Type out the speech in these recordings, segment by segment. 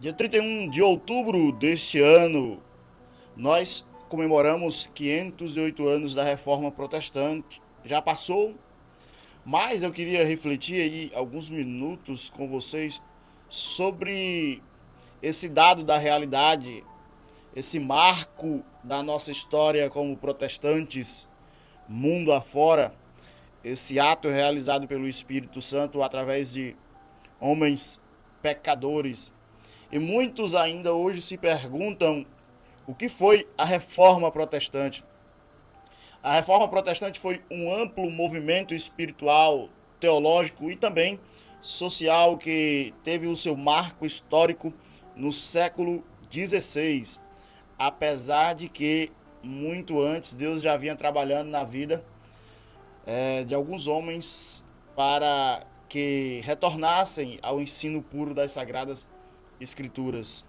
Dia 31 de outubro deste ano, nós comemoramos 508 anos da Reforma Protestante. Já passou, mas eu queria refletir aí alguns minutos com vocês sobre esse dado da realidade, esse marco da nossa história como protestantes, mundo afora, esse ato realizado pelo Espírito Santo através de homens pecadores. E muitos ainda hoje se perguntam o que foi a Reforma Protestante. A Reforma Protestante foi um amplo movimento espiritual, teológico e também social que teve o seu marco histórico no século XVI. Apesar de que muito antes Deus já vinha trabalhando na vida de alguns homens para que retornassem ao ensino puro das Sagradas Escrituras.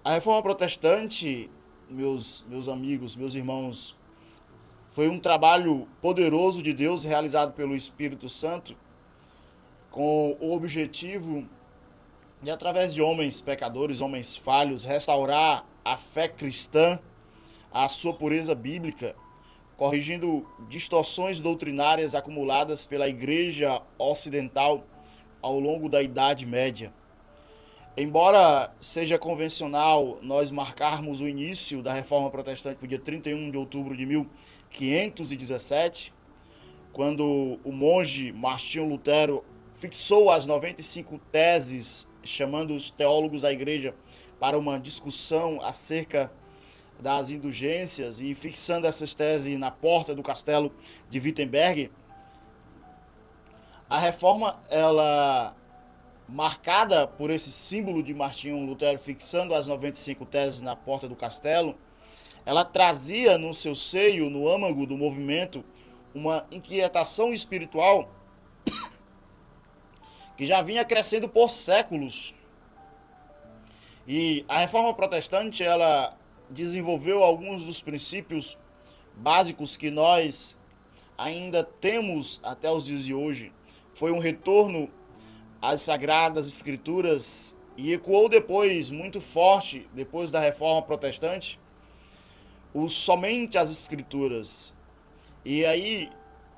A Reforma Protestante, meus amigos, meus irmãos, foi um trabalho poderoso de Deus realizado pelo Espírito Santo com o objetivo de, através de homens pecadores, homens falhos, restaurar a fé cristã, a sua pureza bíblica, corrigindo distorções doutrinárias acumuladas pela Igreja Ocidental ao longo da Idade Média. Embora seja convencional nós marcarmos o início da Reforma Protestante no dia 31 de outubro de 1517, quando o monge Martinho Lutero fixou as 95 teses, chamando os teólogos da igreja para uma discussão acerca das indulgências e fixando essas teses na porta do castelo de Wittenberg, a reforma, ela marcada por esse símbolo de Martinho Lutero fixando as 95 teses na porta do castelo, ela trazia no seu seio, no âmago do movimento, uma inquietação espiritual que já vinha crescendo por séculos. E a Reforma Protestante, ela desenvolveu alguns dos princípios básicos que nós ainda temos até os dias de hoje. Foi um retorno às Sagradas Escrituras e ecoou depois, muito forte, depois da Reforma Protestante, somente as Escrituras. E aí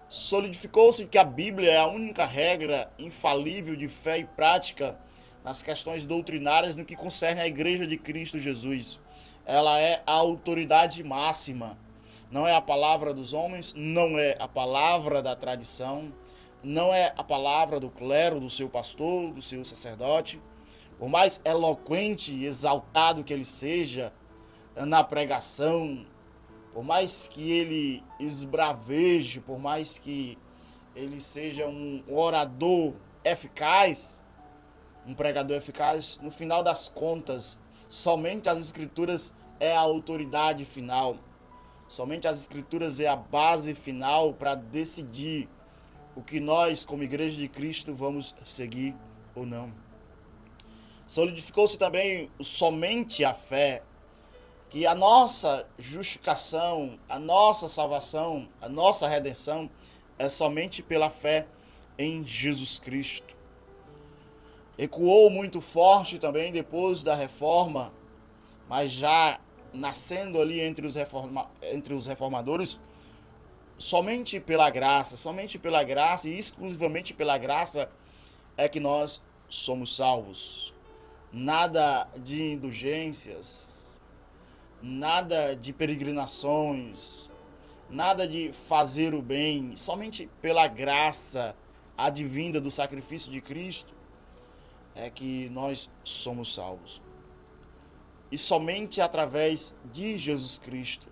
solidificou-se que a Bíblia é a única regra infalível de fé e prática nas questões doutrinárias no que concerne à Igreja de Cristo Jesus. Ela é a autoridade máxima. Não é a palavra dos homens, não é a palavra da tradição, não é a palavra do clero, do seu pastor, do seu sacerdote. Por mais eloquente e exaltado que ele seja na pregação, por mais que ele esbraveje, por mais que ele seja um orador eficaz, um pregador eficaz, no final das contas, somente as Escrituras é a autoridade final. Somente as Escrituras é a base final para decidir o que nós, como Igreja de Cristo, vamos seguir ou não. Solidificou-se também somente a fé, que a nossa justificação, a nossa salvação, a nossa redenção é somente pela fé em Jesus Cristo. Ecoou muito forte também depois da reforma, mas já nascendo ali entre os reformadores, somente pela graça e exclusivamente pela graça é que nós somos salvos. Nada de indulgências, nada de peregrinações, nada de fazer o bem, somente pela graça advinda do sacrifício de Cristo é que nós somos salvos. E somente através de Jesus Cristo.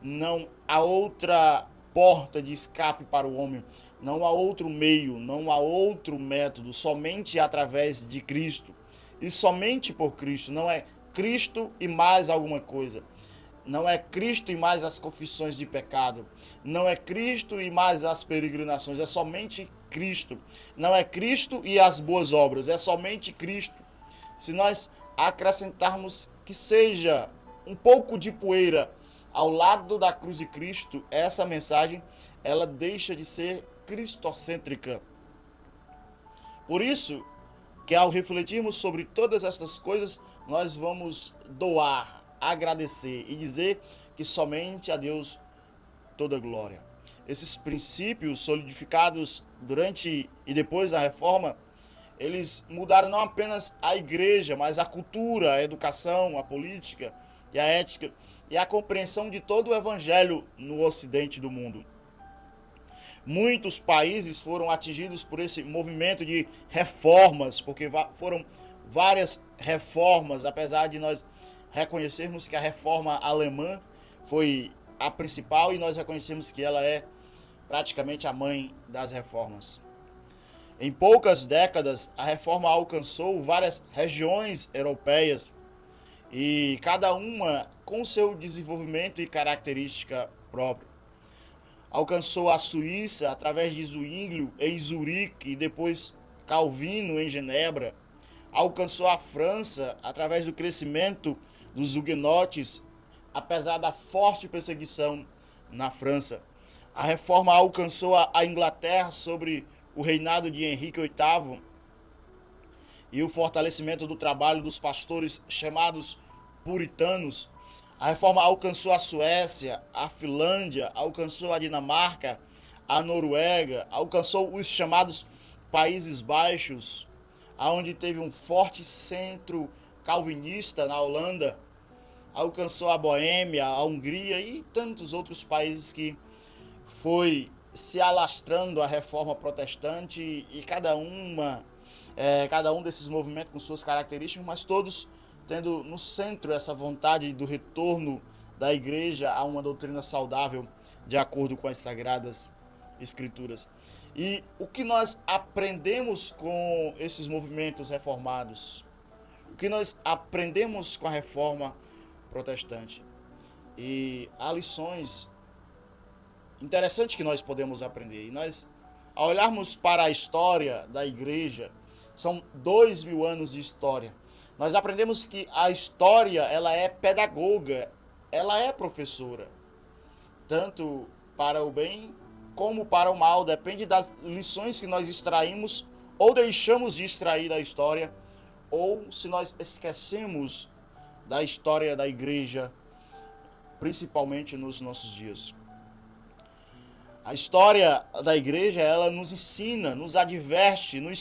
Não há outra porta de escape para o homem, não há outro meio, não há outro método, somente através de Cristo. E somente por Cristo, não é Cristo e mais alguma coisa. Não é Cristo e mais as confissões de pecado. Não é Cristo e mais as peregrinações. É somente Cristo. Não é Cristo e as boas obras. É somente Cristo. Se nós acrescentarmos que seja um pouco de poeira ao lado da cruz de Cristo, essa mensagem ela deixa de ser cristocêntrica. Por isso que ao refletirmos sobre todas essas coisas, nós vamos doar, agradecer e dizer que somente a Deus toda glória. Esses princípios solidificados durante e depois da reforma, eles mudaram não apenas a igreja, mas a cultura, a educação, a política e a ética e a compreensão de todo o evangelho no ocidente do mundo. Muitos países foram atingidos por esse movimento de reformas, porque foram várias reformas, apesar de nós reconhecermos que a reforma alemã foi a principal e nós reconhecemos que ela é praticamente a mãe das reformas. Em poucas décadas, a reforma alcançou várias regiões europeias e cada uma com seu desenvolvimento e característica própria. Alcançou a Suíça através de Zwinglio em Zurique e depois Calvino em Genebra. Alcançou a França através do crescimento dos huguenotes, apesar da forte perseguição na França. A reforma alcançou a Inglaterra sobre o reinado de Henrique VIII e o fortalecimento do trabalho dos pastores chamados puritanos. A reforma alcançou a Suécia, a Finlândia, alcançou a Dinamarca, a Noruega, alcançou os chamados Países Baixos, onde teve um forte centro calvinista na Holanda, alcançou a Boêmia, a Hungria e tantos outros países que foi se alastrando a reforma protestante e cada um desses movimentos com suas características, mas todos tendo no centro essa vontade do retorno da igreja a uma doutrina saudável de acordo com as Sagradas Escrituras. E o que nós aprendemos com esses movimentos reformados? O que nós aprendemos com a reforma protestante? E há lições interessantes que nós podemos aprender. E nós, ao olharmos para a história da igreja, são 2000 anos de história. Nós aprendemos que a história ela é pedagoga, ela é professora, tanto para o bem como para o mal, depende das lições que nós extraímos ou deixamos de extrair da história, ou se nós esquecemos da história da igreja, principalmente nos nossos dias. A história da igreja, ela nos ensina, nos adverte, nos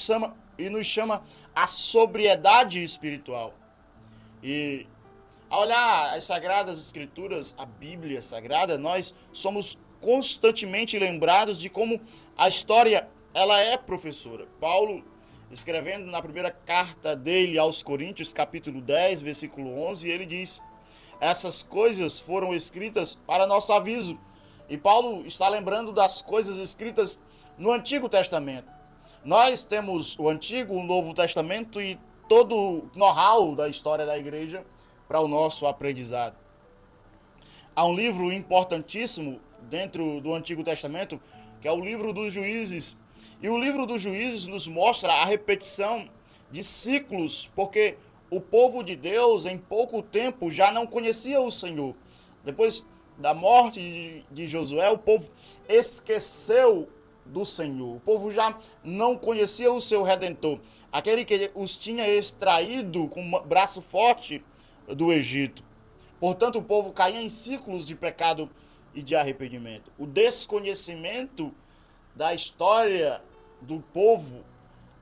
chama à sobriedade espiritual. E ao olhar as Sagradas Escrituras, a Bíblia Sagrada, nós somos constantemente lembrados de como a história ela é professora. Paulo, escrevendo na primeira carta dele aos Coríntios, capítulo 10, versículo 11, ele diz: essas coisas foram escritas para nosso aviso. E Paulo está lembrando das coisas escritas no Antigo Testamento. Nós temos o Antigo, o Novo Testamento e todo o know-how da história da igreja para o nosso aprendizado. Há um livro importantíssimo dentro do Antigo Testamento, que é o livro dos Juízes. E o livro dos Juízes nos mostra a repetição de ciclos, porque o povo de Deus, em pouco tempo, já não conhecia o Senhor. Depois da morte de Josué, o povo esqueceu do Senhor. O povo já não conhecia o seu Redentor, aquele que os tinha extraído com um braço forte do Egito. Portanto, o povo caía em ciclos de pecado e de arrependimento. O desconhecimento da história do povo,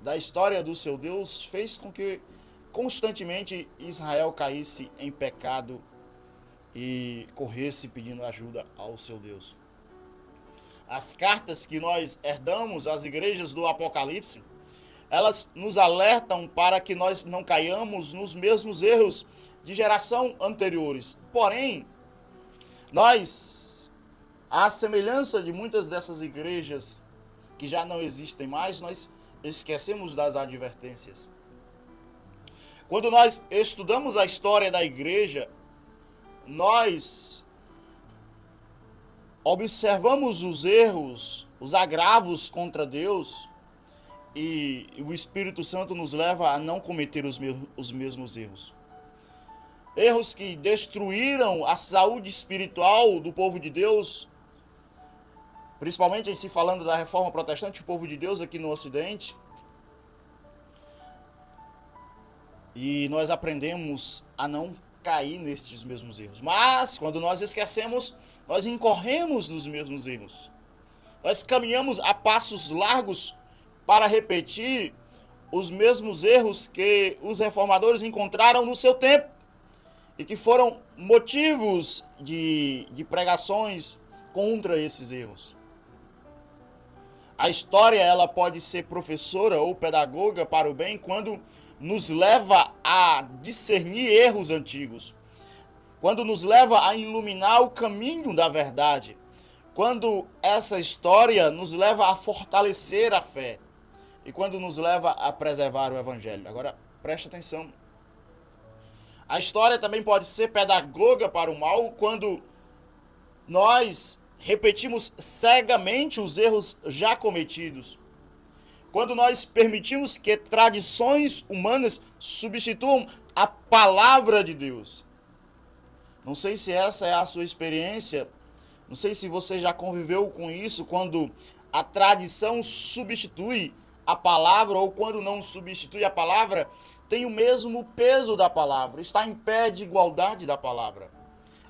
da história do seu Deus, fez com que constantemente Israel caísse em pecado e corresse pedindo ajuda ao seu Deus. As cartas que nós herdamos às igrejas do Apocalipse, elas nos alertam para que nós não caiamos nos mesmos erros de geração anteriores. Porém, nós, à semelhança de muitas dessas igrejas que já não existem mais, nós esquecemos das advertências. Quando nós estudamos a história da igreja, nós observamos os erros, os agravos contra Deus, e o Espírito Santo nos leva a não cometer os mesmos erros. erros que destruíram a saúde espiritual do povo de Deus, principalmente em se falando da reforma protestante, o povo de Deus aqui no Ocidente. E nós aprendemos a não cair nestes mesmos erros. Mas, quando nós esquecemos, nós incorremos nos mesmos erros. Nós caminhamos a passos largos para repetir os mesmos erros que os reformadores encontraram no seu tempo e que foram motivos de pregações contra esses erros. A história, ela pode ser professora ou pedagoga para o bem quando nos leva a discernir erros antigos, quando nos leva a iluminar o caminho da verdade, quando essa história nos leva a fortalecer a fé e quando nos leva a preservar o Evangelho. Agora, preste atenção. A história também pode ser pedagoga para o mal quando nós repetimos cegamente os erros já cometidos. Quando nós permitimos que tradições humanas substituam a palavra de Deus. Não sei se essa é a sua experiência, não sei se você já conviveu com isso, quando a tradição substitui a palavra ou quando não substitui a palavra, tem o mesmo peso da palavra, está em pé de igualdade da palavra.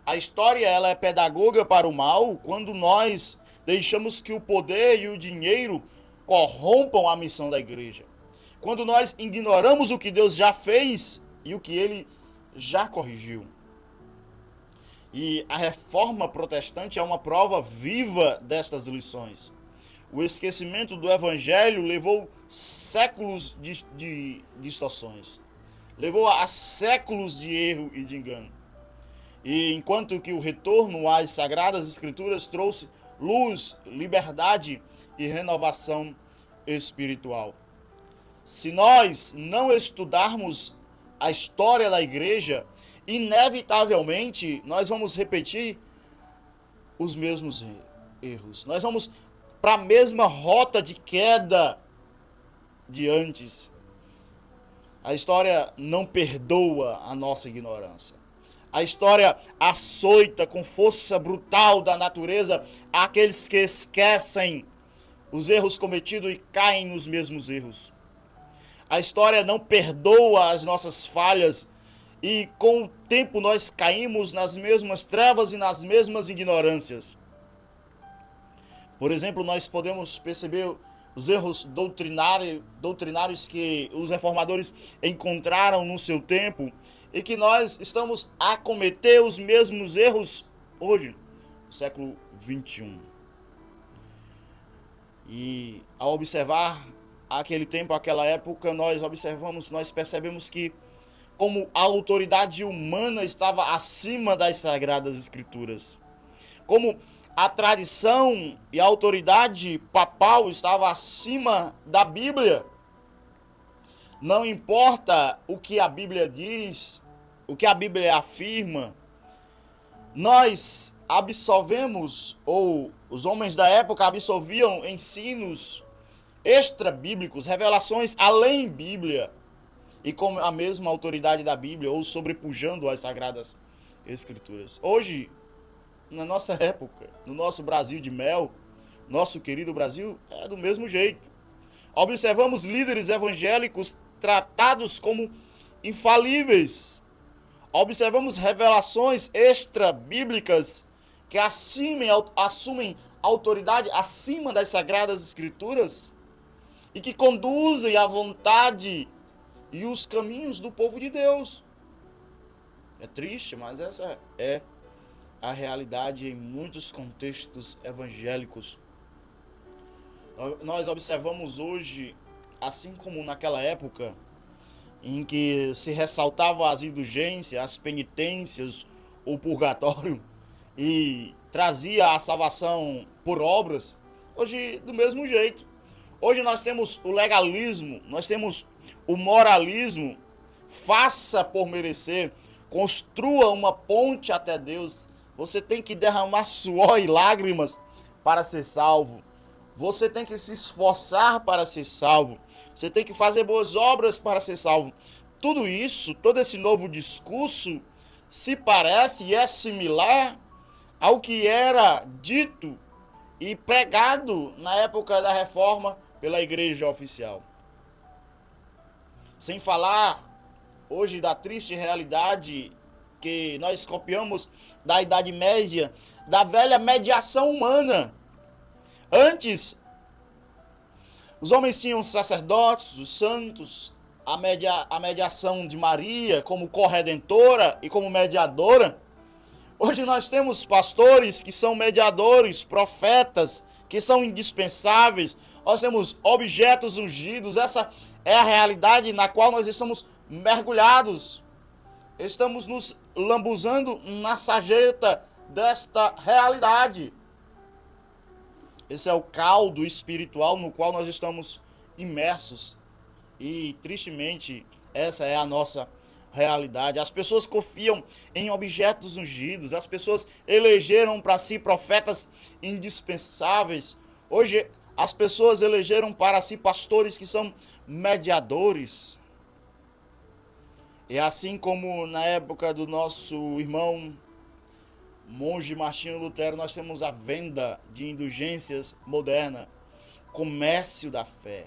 A história, ela é pedagoga para o mal quando nós deixamos que o poder e o dinheiro corrompam a missão da igreja. Quando nós ignoramos o que Deus já fez e o que ele já corrigiu. E a reforma protestante é uma prova viva destas lições. O esquecimento do evangelho levou séculos de distorções. Levou a séculos de erro e de engano. E enquanto que o retorno às Sagradas Escrituras trouxe luz, liberdade e renovação espiritual. Se nós não estudarmos a história da igreja, inevitavelmente nós vamos repetir os mesmos erros. Nós vamos para a mesma rota de queda de antes. A história não perdoa a nossa ignorância. A história açoita com força brutal da natureza aqueles que esquecem os erros cometidos e caem nos mesmos erros. A história não perdoa as nossas falhas e com o tempo nós caímos nas mesmas trevas e nas mesmas ignorâncias. Por exemplo, nós podemos perceber os erros doutrinários que os reformadores encontraram no seu tempo e que nós estamos a cometer os mesmos erros hoje, no século XXI. E ao observar aquele tempo, aquela época, nós percebemos que como a autoridade humana estava acima das Sagradas Escrituras, como a tradição e a autoridade papal estava acima da Bíblia. Não importa o que a Bíblia diz, o que a Bíblia afirma, nós absolvemos, ou os homens da época absolviam ensinos extra-bíblicos, revelações além Bíblia, e com a mesma autoridade da Bíblia, ou sobrepujando as Sagradas Escrituras. Hoje, na nossa época, no nosso Brasil de mel, nosso querido Brasil, é do mesmo jeito. Observamos líderes evangélicos tratados como infalíveis. Observamos revelações extra-bíblicas que assumem autoridade acima das Sagradas Escrituras e que conduzem a vontade e os caminhos do povo de Deus. É triste, mas essa é a realidade em muitos contextos evangélicos. Nós observamos hoje, assim como naquela época, em que se ressaltava as indulgências, as penitências, o purgatório, e trazia a salvação por obras, hoje do mesmo jeito. Hoje nós temos o legalismo, nós temos o moralismo, faça por merecer, construa uma ponte até Deus. Você tem que derramar suor e lágrimas para ser salvo. Você tem que se esforçar para ser salvo. Você tem que fazer boas obras para ser salvo. Tudo isso, todo esse novo discurso se parece e é similar ao que era dito e pregado na época da Reforma pela Igreja Oficial. Sem falar hoje da triste realidade que nós copiamos da Idade Média, da velha mediação humana. Antes, os homens tinham os sacerdotes, os santos, a mediação de Maria como corredentora e como mediadora. Hoje nós temos pastores que são mediadores, profetas, que são indispensáveis. Nós temos objetos ungidos. Essa é a realidade na qual nós estamos mergulhados. Estamos nos lambuzando na sarjeta desta realidade. Esse é o caldo espiritual no qual nós estamos imersos. E, tristemente, essa é a nossa realidade. As pessoas confiam em objetos ungidos. As pessoas elegeram para si profetas indispensáveis. Hoje, as pessoas elegeram para si pastores que são mediadores. E assim como na época do nosso irmão monge Martinho Lutero, nós temos a venda de indulgências moderna, comércio da fé.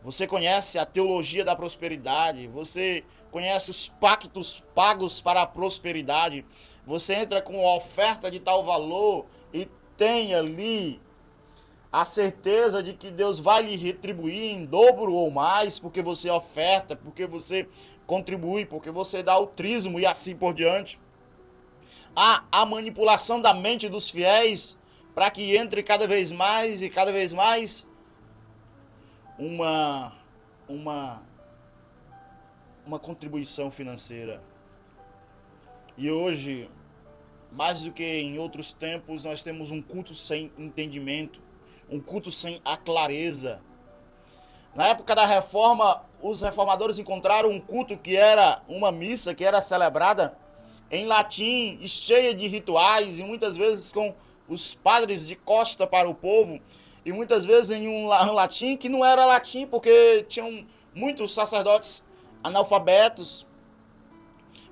Você conhece a teologia da prosperidade, você conhece os pactos pagos para a prosperidade, você entra com uma oferta de tal valor e tem ali a certeza de que Deus vai lhe retribuir em dobro ou mais, porque você oferta, porque você contribui, porque você dá o trízimo e assim por diante. Há a manipulação da mente dos fiéis para que entre cada vez mais e cada vez mais uma contribuição financeira. E hoje, mais do que em outros tempos, nós temos um culto sem entendimento, um culto sem a clareza. Na época da Reforma, os reformadores encontraram um culto que era uma missa, que era celebrada em latim, cheia de rituais, e muitas vezes com os padres de costa para o povo, e muitas vezes em um latim que não era latim, porque tinham muitos sacerdotes analfabetos.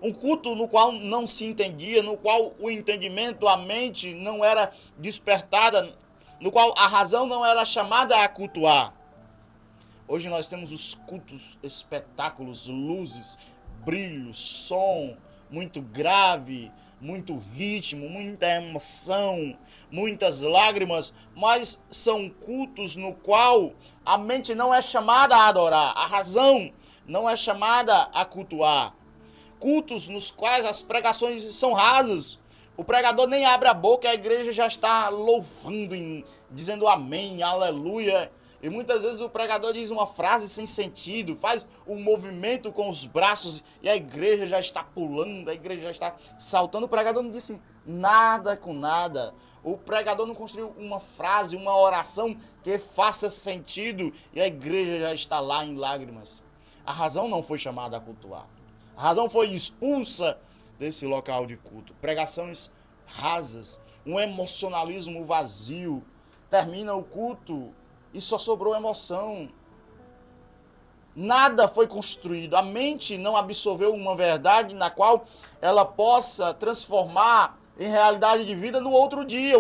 Um culto no qual não se entendia, no qual o entendimento, a mente não era despertada, no qual a razão não era chamada a cultuar. Hoje nós temos os cultos, espetáculos, luzes, brilhos, som, muito grave, muito ritmo, muita emoção, muitas lágrimas, mas são cultos no qual a mente não é chamada a adorar, a razão não é chamada a cultuar. Cultos nos quais as pregações são rasas, o pregador nem abre a boca e a igreja já está louvando, dizendo amém, aleluia. E muitas vezes o pregador diz uma frase sem sentido, faz um movimento com os braços e a igreja já está pulando, a igreja já está saltando. O pregador não disse nada com nada. O pregador não construiu uma frase, uma oração que faça sentido e a igreja já está lá em lágrimas. A razão não foi chamada a cultuar. A razão foi expulsa desse local de culto. Pregações rasas, um emocionalismo vazio. Termina o culto e só sobrou emoção. Nada foi construído. A mente não absorveu uma verdade na qual ela possa transformar em realidade de vida no outro dia.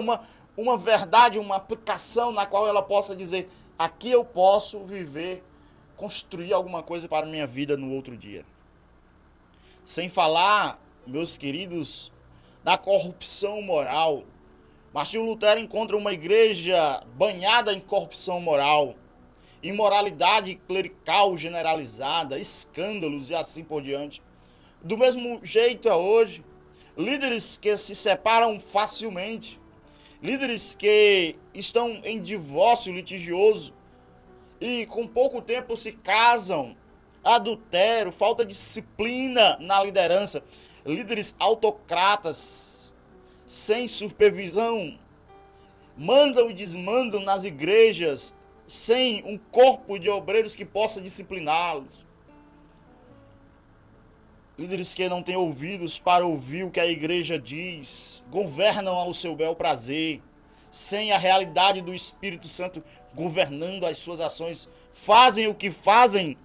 Uma verdade, uma aplicação na qual ela possa dizer: aqui eu posso viver, construir alguma coisa para a minha vida no outro dia. Sem falar, meus queridos, da corrupção moral. Martinho Lutero encontra uma igreja banhada em corrupção moral, imoralidade clerical generalizada, escândalos e assim por diante. Do mesmo jeito é hoje, líderes que se separam facilmente, líderes que estão em divórcio litigioso e com pouco tempo se casam, adultério, falta de disciplina na liderança, líderes autocratas, sem supervisão, mandam e desmandam nas igrejas, sem um corpo de obreiros que possa discipliná-los. Líderes que não têm ouvidos para ouvir o que a igreja diz, governam ao seu bel prazer, sem a realidade do Espírito Santo governando as suas ações, fazem o que fazem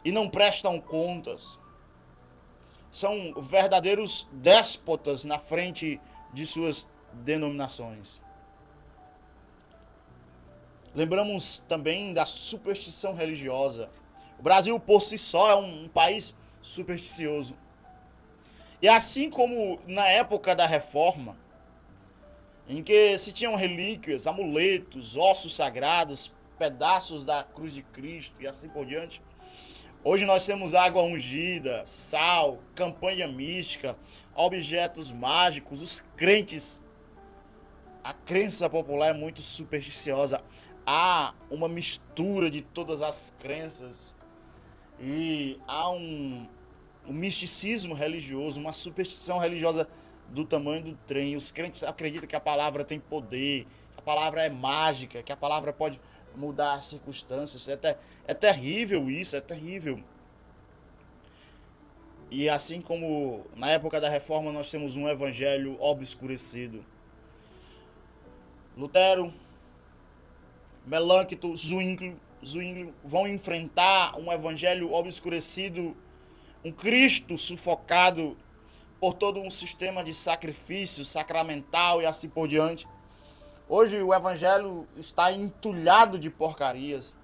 e não prestam contas. são verdadeiros déspotas na frente de suas denominações. Lembramos também da superstição religiosa. O Brasil, por si só, é um país supersticioso. E assim como na época da Reforma, em que se tinham relíquias, amuletos, ossos sagrados, pedaços da cruz de Cristo e assim por diante, hoje nós temos água ungida, sal, campanha mística, objetos mágicos, os crentes. A crença popular é muito supersticiosa. Há uma mistura de todas as crenças e há um misticismo religioso, uma superstição religiosa do tamanho do trem. Os crentes acreditam que a palavra tem poder, que a palavra é mágica, que a palavra pode mudar as circunstâncias. É terrível isso, é terrível. E assim como na época da Reforma nós temos um evangelho obscurecido. Lutero, Melâncto, Zwinglio vão enfrentar um evangelho obscurecido, um Cristo sufocado por todo um sistema de sacrifício sacramental e assim por diante. Hoje o evangelho está entulhado de porcarias.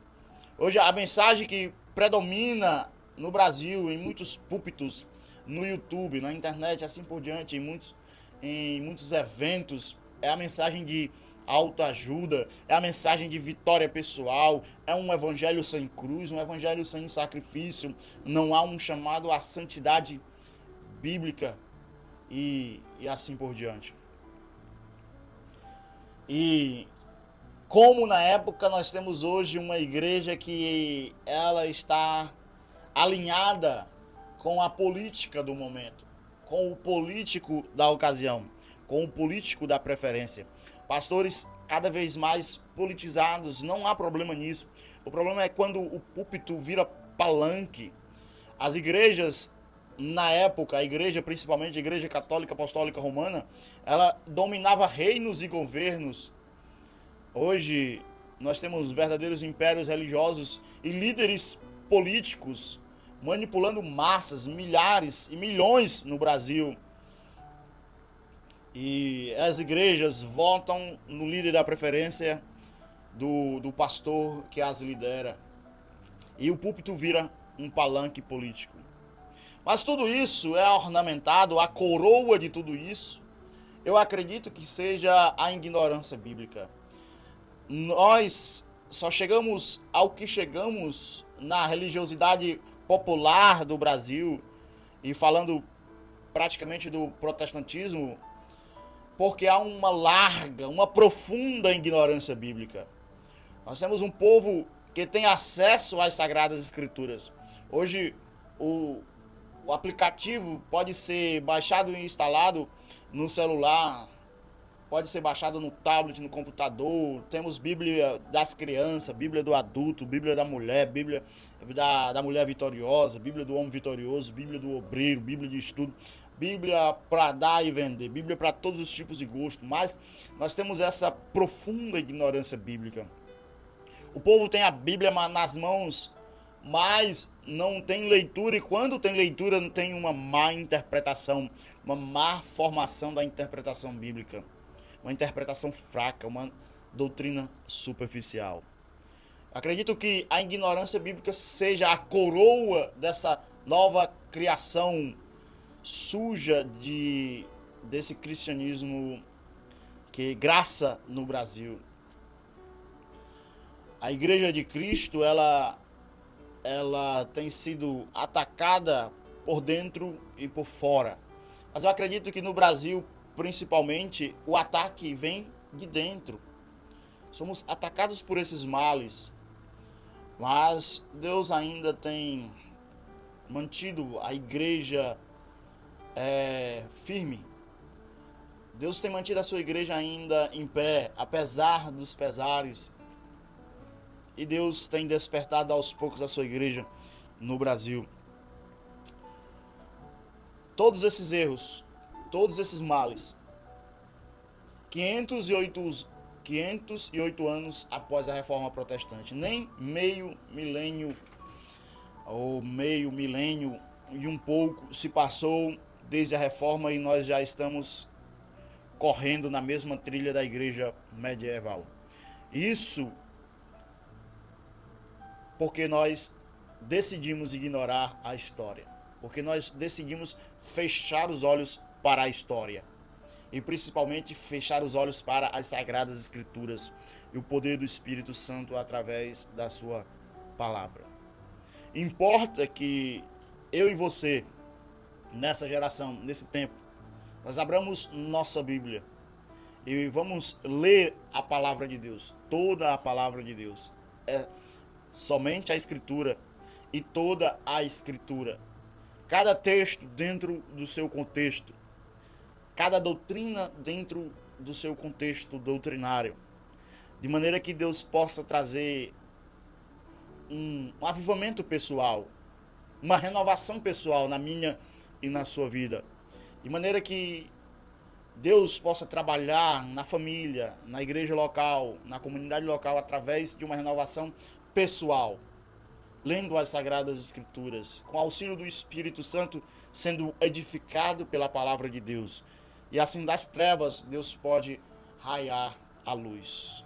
Hoje a mensagem que predomina no Brasil, em muitos púlpitos, no YouTube, na internet, assim por diante, em muitos eventos, é a mensagem de autoajuda, é a mensagem de vitória pessoal, é um evangelho sem cruz, um evangelho sem sacrifício. Não há um chamado à santidade bíblica e assim por diante. E como na época nós temos hoje uma igreja que ela está alinhada com a política do momento, com o político da ocasião, com o político da preferência. Pastores cada vez mais politizados, não há problema nisso. O problema é quando o púlpito vira palanque. As igrejas, na época, a igreja, principalmente a igreja católica apostólica romana, ela dominava reinos e governos. Hoje nós temos verdadeiros impérios religiosos e líderes políticos manipulando massas, milhares e milhões no Brasil. E as igrejas votam no líder da preferência do pastor que as lidera. E o púlpito vira um palanque político. Mas tudo isso é ornamentado, a coroa de tudo isso, eu acredito que seja a ignorância bíblica. Nós só chegamos ao que chegamos na religiosidade popular do Brasil, e falando praticamente do protestantismo, porque há uma profunda ignorância bíblica. Nós temos um povo que tem acesso às Sagradas Escrituras. Hoje, o aplicativo pode ser baixado e instalado no celular, pode ser baixado no tablet, no computador. Temos Bíblia das crianças, Bíblia do adulto, Bíblia da mulher, Bíblia da mulher vitoriosa, Bíblia do homem vitorioso, Bíblia do obreiro, Bíblia de estudo, Bíblia para dar e vender, Bíblia para todos os tipos de gosto. Mas nós temos essa profunda ignorância bíblica. O povo tem a Bíblia nas mãos, mas não tem leitura, e quando tem leitura não tem uma má interpretação, uma má formação da interpretação bíblica, uma interpretação fraca, uma doutrina superficial. Acredito que a ignorância bíblica seja a coroa dessa nova criação suja desse cristianismo que graça no Brasil. A Igreja de Cristo, ela tem sido atacada por dentro e por fora. Mas eu acredito que no Brasil, principalmente, o ataque vem de dentro. Somos atacados por esses males. Mas Deus ainda tem mantido a igreja firme. Deus tem mantido a sua igreja ainda em pé, apesar dos pesares. E Deus tem despertado aos poucos a sua igreja no Brasil. Todos esses erros, todos esses males, 508 anos após a Reforma Protestante, nem meio milênio ou meio milênio e um pouco se passou desde a reforma e nós já estamos correndo na mesma trilha da igreja medieval. Isso porque nós decidimos ignorar a história, porque nós decidimos fechar os olhos para a história e principalmente fechar os olhos para as Sagradas Escrituras e o poder do Espírito Santo através da sua palavra. Importa que eu e você, nessa geração, nesse tempo, nós abramos nossa Bíblia e vamos ler a palavra de Deus, toda a palavra de Deus. É somente a Escritura e toda a Escritura. Cada texto dentro do seu contexto, cada doutrina dentro do seu contexto doutrinário, de maneira que Deus possa trazer um avivamento pessoal, uma renovação pessoal na minha e na sua vida, de maneira que Deus possa trabalhar na família, na igreja local, na comunidade local, através de uma renovação pessoal, lendo as Sagradas Escrituras, com auxílio do Espírito Santo, sendo edificado pela palavra de Deus. E assim das trevas, Deus pode raiar a luz.